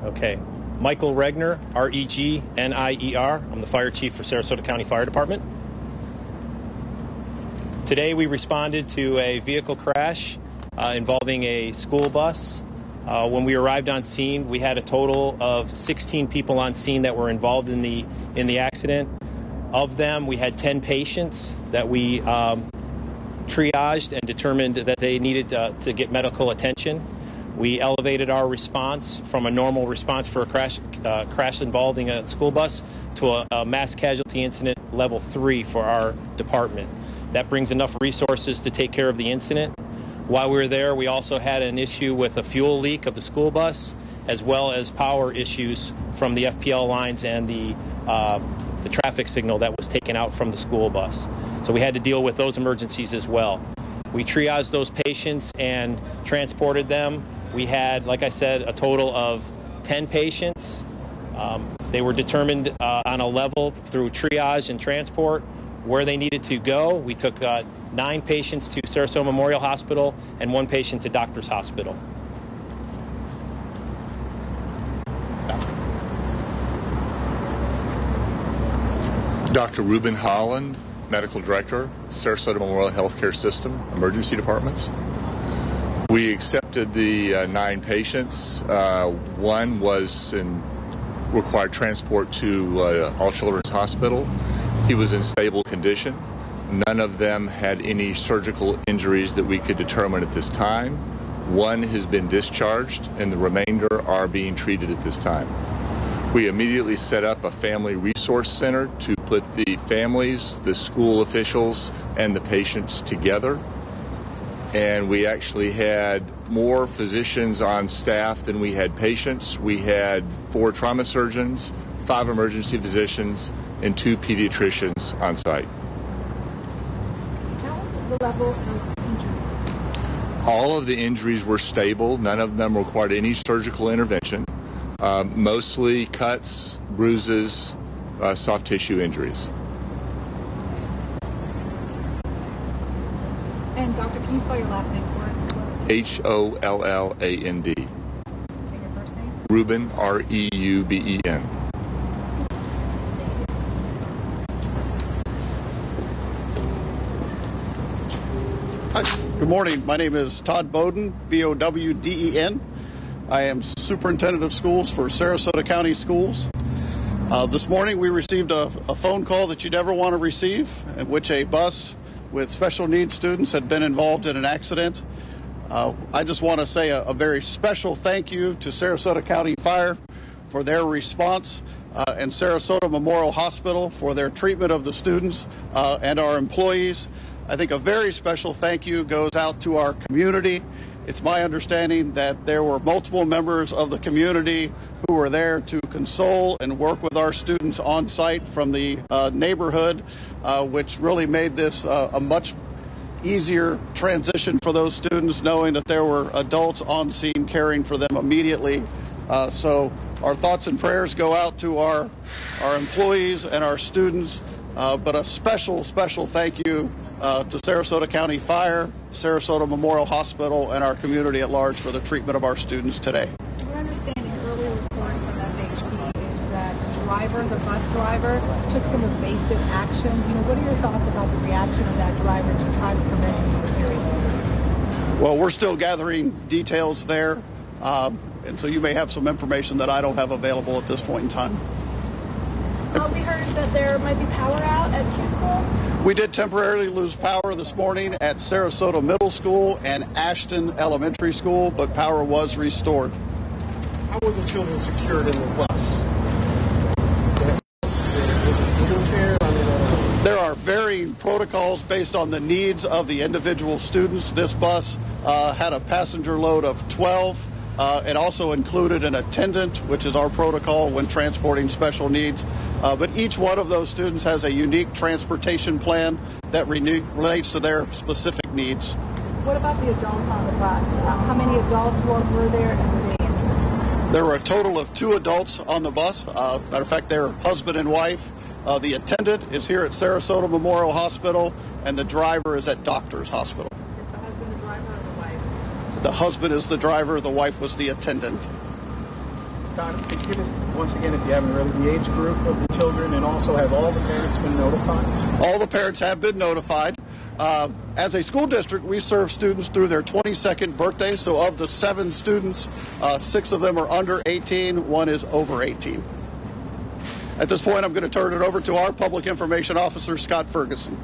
Okay. Michael Regner, R-E-G-N-I-E-R. I'm the fire chief for Sarasota County Fire Department. Today we responded to a vehicle crash involving a school bus. When we arrived on scene, we had a total of 16 people on scene that were involved in the accident. Of them, we had 10 patients that we triaged and determined that they needed to get medical attention. We elevated our response from a normal response for a crash involving a school bus to a mass casualty incident level 3 for our department. That brings enough resources to take care of the incident. While we were there, we also had an issue with a fuel leak of the school bus, as well as power issues from the FPL lines and the traffic signal that was taken out from the school bus. So we had to deal with those emergencies as well. We triaged those patients and transported them. We had, like I said, a total of 10 patients. They were determined on a level through triage and transport where they needed to go. We took 9 patients to Sarasota Memorial Hospital and 1 patient to Doctors Hospital. Dr. Ruben Holland, Medical Director, Sarasota Memorial Healthcare System, Emergency Departments. We accepted the 9 patients. One was required transport to All Children's Hospital. He was in stable condition. None of them had any surgical injuries that we could determine at this time. One has been discharged, and the remainder are being treated at this time. We immediately set up a family resource center to put the families, the school officials, and the patients together. And we actually had more physicians on staff than we had patients. We had 4 trauma surgeons, 5 emergency physicians, and 2 pediatricians on site. Tell us the level of injuries. All of the injuries were stable. None of them required any surgical intervention. Mostly cuts, bruises, soft tissue injuries. And doctor, can you spell your last name for us? Holland. And your first name? Ruben, R-E-U-B-E-N. Hi, good morning. My name is Todd Bowden, B-O-W-D-E-N. I am Superintendent of Schools for Sarasota County Schools. This morning we received a phone call that you never want to receive, in which a bus with special needs students had been involved in an accident. I just want to say a very special thank you to Sarasota County Fire for their response and Sarasota Memorial Hospital for their treatment of the students and our employees. I think a very special thank you goes out to our community. It's my understanding that there were multiple members of the community who were there to console and work with our students on site from the neighborhood, which really made this a much easier transition for those students, knowing that there were adults on scene caring for them immediately. So our thoughts and prayers go out to our employees and our students, but a special thank you to Sarasota County Fire, Sarasota Memorial Hospital, and our community at large for the treatment of our students today. Your understanding earlier reports from FHP is that the bus driver, took some evasive action. What are your thoughts about the reaction of that driver to try to prevent any more serious injuries? Well, we're still gathering details there, and so you may have some information that I don't have available at this point in time. We heard that there might be power out at 2 schools. We did temporarily lose power this morning at Sarasota Middle School and Ashton Elementary School, but power was restored. How were the children secured in the bus? There are varying protocols based on the needs of the individual students. This bus had a passenger load of 12. It also included an attendant, which is our protocol when transporting special needs. But each one of those students has a unique transportation plan that relates to their specific needs. What about the adults on the bus? How many adults were there and were they injured? There were a total of 2 adults on the bus. Matter of fact, they're husband and wife. The attendant is here at Sarasota Memorial Hospital, and the driver is at Doctors Hospital. Is the husband the driver or the wife? The husband is the driver, the wife was the attendant. Todd, could you give us, once again, if you haven't heard, the age group of the children, and also have all the parents been notified? All the parents have been notified. As a school district, we serve students through their 22nd birthday. So of the 7 students, 6 of them are under 18, 1 is over 18. At this point, I'm going to turn it over to our Public Information Officer, Scott Ferguson.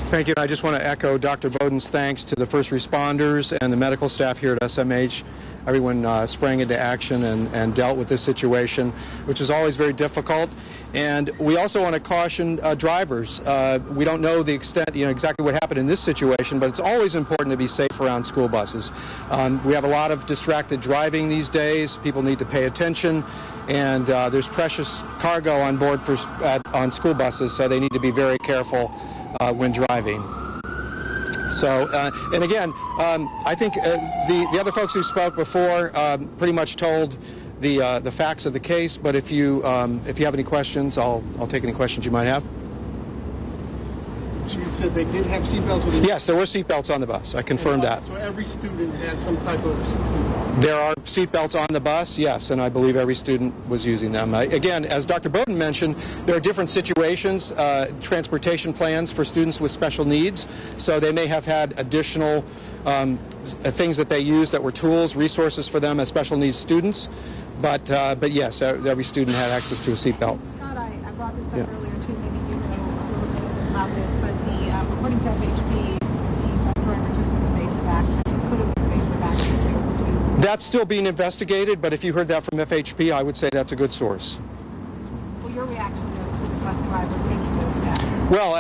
Thank you. I just want to echo Dr. Bowden's thanks to the first responders and the medical staff here at SMH. Everyone sprang into action and dealt with this situation, which is always very difficult. And we also want to caution drivers. We don't know the extent, exactly what happened in this situation, but it's always important to be safe around school buses. We have a lot of distracted driving these days. People need to pay attention, and there's precious cargo on board on school buses, so they need to be very careful when driving. So, and again, I think the other folks who spoke before pretty much told the facts of the case. But if you have any questions, I'll take any questions you might have. So you said they did have seatbelts with them? Yes, there were seatbelts on the bus. I confirmed that. So every student had some type of seatbelt? There are seatbelts on the bus, yes, and I believe every student was using them. Again, as Dr. Bowden mentioned, there are different situations, transportation plans for students with special needs, so they may have had additional things that they use that were tools, resources for them as special needs students, but yes, every student had access to a seatbelt. Scott, I brought this up earlier too, maybe you know a little bit about this, but according to FHP, the bus driver took an evasive action, could have been evasive action if they were to. That's still being investigated, but if you heard that from FHP, I would say that's a good source. Well, your reaction to the bus driver taking those steps? Well,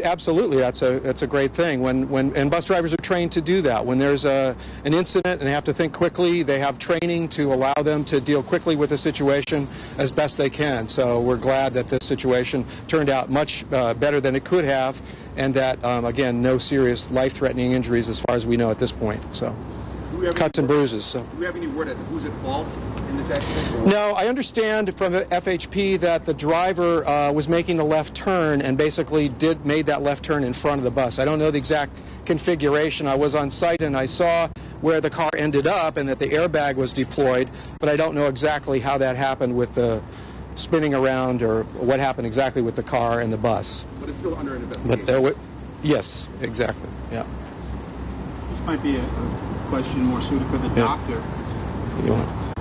absolutely, that's a great thing. And bus drivers are trained to do that. When there's an incident and they have to think quickly, they have training to allow them to deal quickly with the situation as best they can. So we're glad that this situation turned out much better than it could have, and that again, no serious life-threatening injuries as far as we know at this point. So cuts and bruises. So. Do we have any word on who's at fault in this accident? No, I understand from FHP that the driver was making a left turn and basically made that left turn in front of the bus. I don't know the exact configuration. I was on site and I saw where the car ended up and that the airbag was deployed, but I don't know exactly how that happened with the spinning around or what happened exactly with the car and the bus. But it's still under an investigation. But yes, exactly. Yeah. This might be a question more suited for the doctor. You want?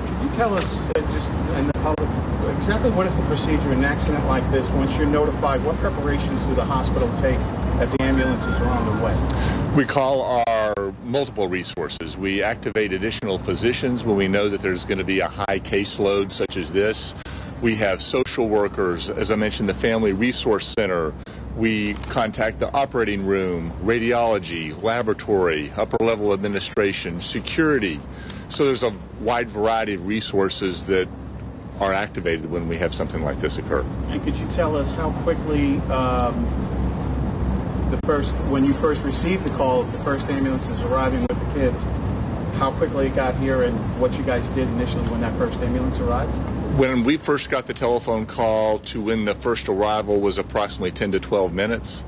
Can you tell us, just in the public, exactly what is the procedure in an accident like this? Once you're notified, what preparations do the hospital take as the ambulances are on the way? We call our multiple resources. We activate additional physicians when we know that there's going to be a high caseload such as this. We have social workers, as I mentioned, the Family Resource Center. We contact the operating room, radiology, laboratory, upper-level administration, security. So there's a wide variety of resources that are activated when we have something like this occur. And could you tell us how quickly, when you first received the call, the first ambulance is arriving with the kids, how quickly it got here and what you guys did initially when that first ambulance arrived? When we first got the telephone call to when the first arrival was approximately 10 to 12 minutes,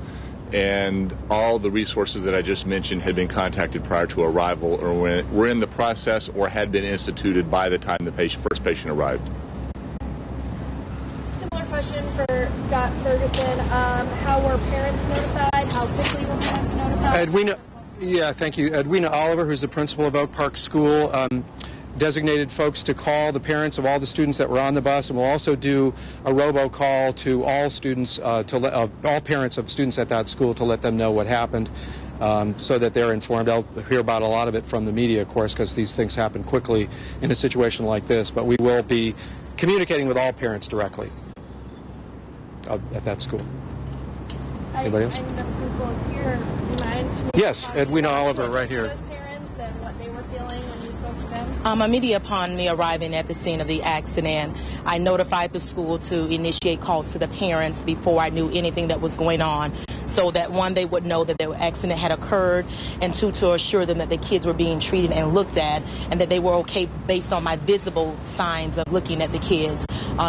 and all the resources that I just mentioned had been contacted prior to arrival or were in the process or had been instituted by the time the first patient arrived. Similar question for Scott Ferguson. How were parents notified? How quickly were parents notified? Thank you. Edwina Oliver, who's the principal of Oak Park School, designated folks to call the parents of all the students that were on the bus, and we'll also do a robocall to all students, all parents of students at that school to let them know what happened, so that they're informed. They'll hear about a lot of it from the media, of course, because these things happen quickly in a situation like this, but we will be communicating with all parents directly at that school. Anybody else? I know the principal is here. Do you mind? Yes, Edwina Oliver, right here. Immediately upon me arriving at the scene of the accident, I notified the school to initiate calls to the parents before I knew anything that was going on, so that one, they would know that the accident had occurred, and two, to assure them that the kids were being treated and looked at, and that they were okay based on my visible signs of looking at the kids.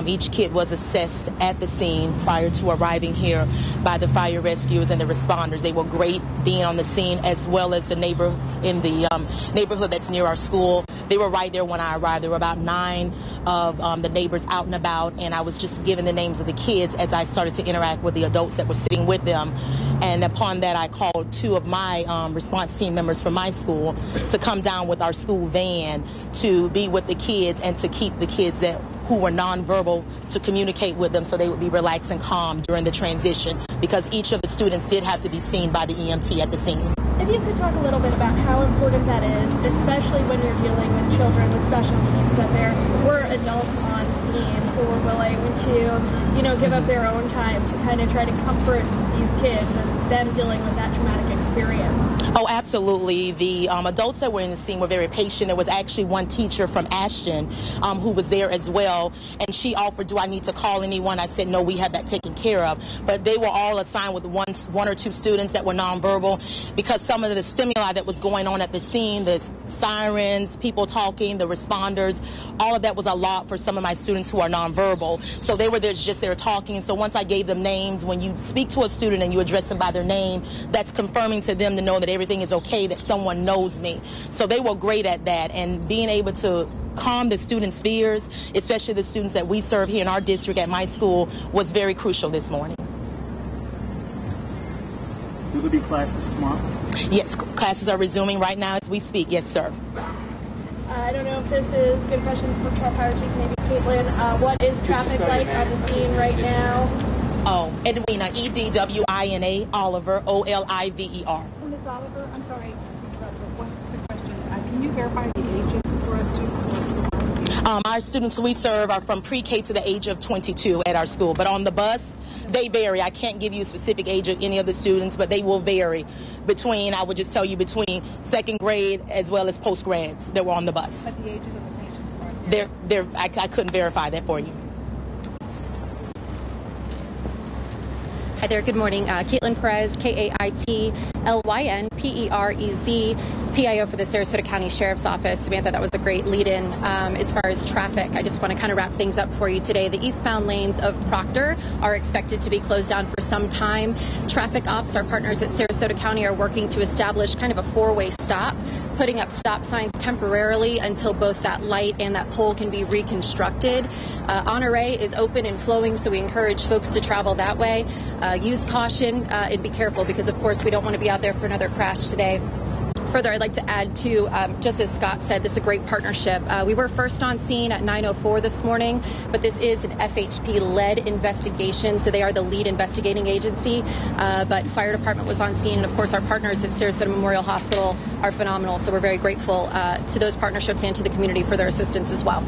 Each kid was assessed at the scene prior to arriving here by the fire rescuers and the responders. They were great being on the scene, as well as the neighbors in the neighborhood that's near our school. They were right there when I arrived. There were about 9 of the neighbors out and about, and I was just given the names of the kids as I started to interact with the adults that were sitting with them. And upon that, I called 2 of my response team members from my school to come down with our school van to be with the kids and to keep the kids who were nonverbal, to communicate with them so they would be relaxed and calm during the transition, because each of the students did have to be seen by the EMT at the scene. If you could talk a little bit about how important that is, especially when you're dealing with children with special needs, that there were adults on scene who were willing to, give up their own time to kind of try to comfort these kids and them dealing with that traumatic experience. Oh, absolutely. The adults that were in the scene were very patient. There was actually one teacher from Ashton who was there as well, and she offered, do I need to call anyone? I said, no, we have that taken care of. But they were all assigned with one or 2 students that were nonverbal, because some of the stimuli that was going on at the scene, the sirens, people talking, the responders, all of that was a lot for some of my students who are nonverbal. So they were just there talking. So once I gave them names, when you speak to a student and you address them by their name, that's confirming to them to know that everything is okay, that someone knows me. So they were great at that, and being able to calm the students' fears, especially the students that we serve here in our district at my school, was very crucial this morning. Will there be classes tomorrow? Yes, classes are resuming right now as we speak. Yes, sir. I don't know if this is a good question for Fire Chief, maybe Caitlin. What is traffic like on the scene right now? Oh, Edwina, E-D-W-I-N-A, Oliver, O-L-I-V-E-R. Ms. Oliver, I'm sorry to interrupt, but one quick question. Can you verify the ages for us too? Our students we serve are from pre-K to the age of 22 at our school, but on the bus, they vary. I can't give you a specific age of any of the students, but they will vary between, I would just tell you, between second grade as well as post-grads that were on the bus. But the ages of the patients are I couldn't verify that for you. Hi there, good morning. Caitlin Perez, K-A-I-T-L-Y-N, P-E-R-E-Z, PIO for the Sarasota County Sheriff's Office. Samantha, that was a great lead-in. As far as traffic, I just want to kind of wrap things up for you today. The eastbound lanes of Proctor are expected to be closed down for some time. Traffic ops, our partners at Sarasota County, are working to establish kind of a 4-way stop, putting up stop signs temporarily until both that light and that pole can be reconstructed. Honore is open and flowing, so we encourage folks to travel that way. Use caution and be careful, because, of course, we don't want to be out there for another crash today. Further, I'd like to add to, just as Scott said, this is a great partnership. We were first on scene at 9:04 this morning, but this is an FHP-led investigation, so they are the lead investigating agency. But fire department was on scene, and of course our partners at Sarasota Memorial Hospital are phenomenal, so we're very grateful to those partnerships and to the community for their assistance as well.